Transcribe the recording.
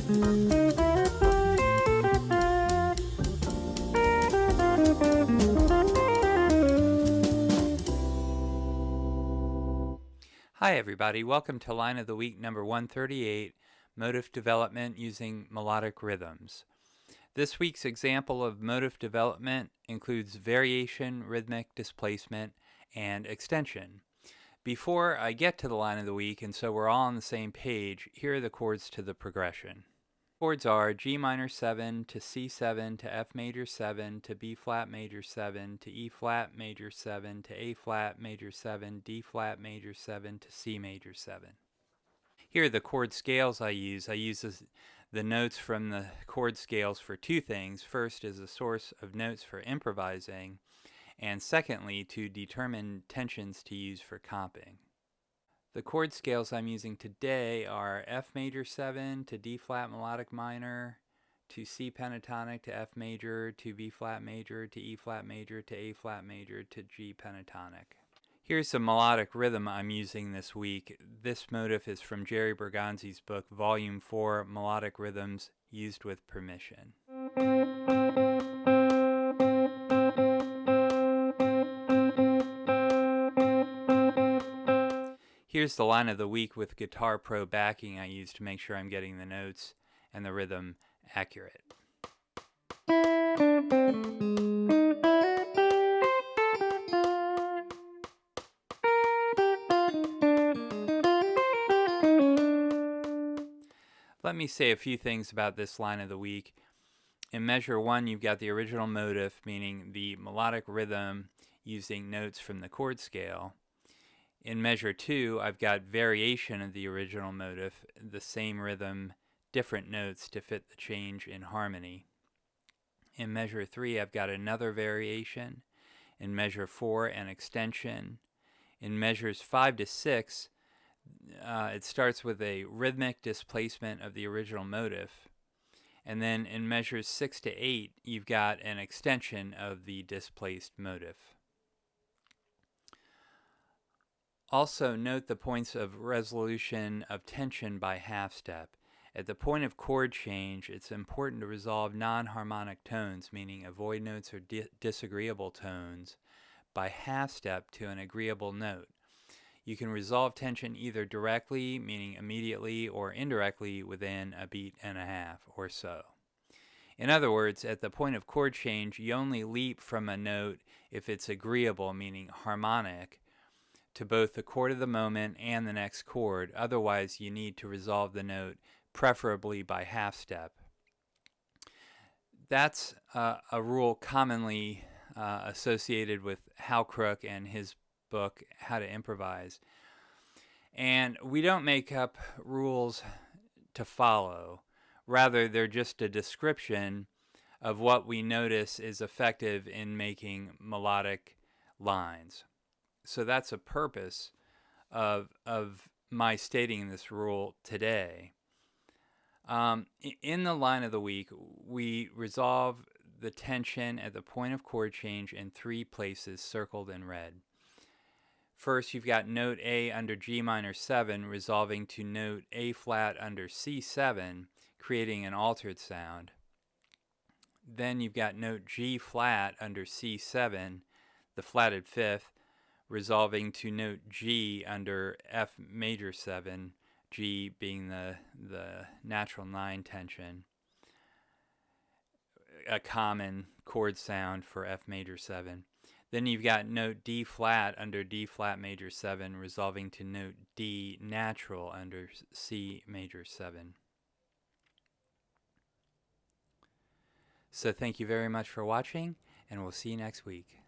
Hi everybody, welcome to Line of the Week number 138, Motif Development Using Melodic Rhythms. This week's example of motif development includes variation, rhythmic, displacement, and extension. Before I get to the line of the week, and so we're all on the same page, here are the chords to the progression. Chords are G minor 7 to C7 to F major 7 to B flat major 7 to E flat major 7 to A flat major 7, D flat major 7 to C major 7. Here are the chord scales I use. I use the notes from the chord scales for two things. First, as a source of notes for improvising, and secondly, to determine tensions to use for comping. The chord scales I'm using today are F major 7 to D flat melodic minor, to C pentatonic to F major, to B flat major, to E flat major, to A flat major, to G pentatonic. Here's the melodic rhythm I'm using this week. This motif is from Jerry Bergonzi's book, Volume 4, Melodic Rhythms Used with Permission. Here's the line of the week with Guitar Pro backing I use to make sure I'm getting the notes and the rhythm accurate. Let me say a few things about this line of the week. In measure 1, you've got the original motif, meaning the melodic rhythm using notes from the chord scale. In measure 2, I've got variation of the original motif, the same rhythm, different notes to fit the change in harmony. In measure 3, I've got another variation. In measure 4, an extension. In measures 5 to 6, it starts with a rhythmic displacement of the original motif. And then in measures 6 to 8, you've got an extension of the displaced motif. Also note the points of resolution of tension by half step. At the point of chord change, it's important to resolve non-harmonic tones, meaning avoid notes or disagreeable tones, by half step to an agreeable note. You can resolve tension either directly, meaning immediately, or indirectly within a beat and a half or so. In other words, at the point of chord change, you only leap from a note if it's agreeable, meaning harmonic, to both the chord of the moment and the next chord. Otherwise, you need to resolve the note, preferably by half step. That's a rule commonly associated with Hal Crook and his book, How to Improvise. And we don't make up rules to follow. Rather, they're just a description of what we notice is effective in making melodic lines. So that's a purpose of my stating this rule today. In the line of the week, we resolve the tension at the point of chord change in 3 places circled in red. First, you've got note A under G minor 7 resolving to note A flat under C7, creating an altered sound. Then you've got note G flat under C7, the flatted fifth, resolving to note G under F major 7, G being the natural 9 tension, a common chord sound for F major 7. Then you've got note D flat under D flat major 7, resolving to note D natural under C major 7. So thank you very much for watching, and we'll see you next week.